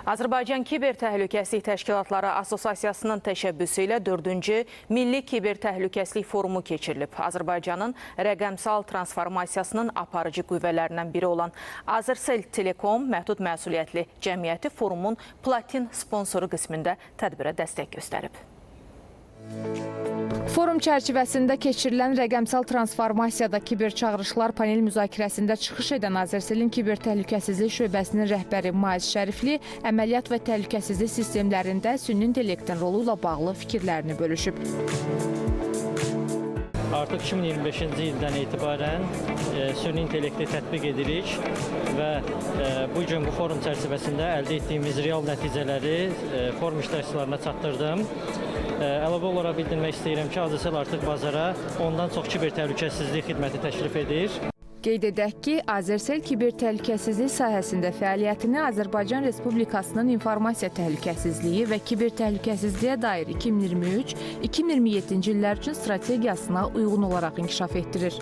Azərbaycan Kiber Təhlükəsizlik Təşkilatları Assosiasiyasının təşəbbüsü ilə 4-cü Milli Kiber Təhlükəsizlik Forumu keçirilib. Azərbaycanın rəqəmsal transformasiyasının aparıcı qüvvələrindən biri olan Azərsel Telekom məhdud məsuliyyətli cəmiyyəti forumun platin sponsoru qismində tədbirə dəstək göstərib. Forum çərçivəsində keçirilən rəqəmsal transformasiyada kiber çağırışlar panel müzakirəsində çıxış edən Azərselin Kiber Təhlükəsizlik Şöbəsinin rəhbəri Maiz Şərifli əməliyyat və təhlükəsizlik sistemlərində süni intellektin rolu ilə bağlı fikirlərini bölüşüb. Artıq 2025-ci ildən etibarən süni intellekti tətbiq edirik və bu gün bu forum çərçivəsində əldə etdiyimiz real nəticələri forum iştirakçılarına çatdırdım. Əlavə olaraq bildirmək istəyirəm ki, Azərsel artıq bazara ondan çox kiber təhlükəsizlik xidməti təklif edir. Qeyd edək ki, Azərsel kiber təhlükəsizlik sahəsində fəaliyyətini Azərbaycan Respublikasının informasiya təhlükəsizliyi və kiber təhlükəsizliyə dair 2023-2027-ci illər üçün strategiyasına uyğun olaraq inkişaf etdirir.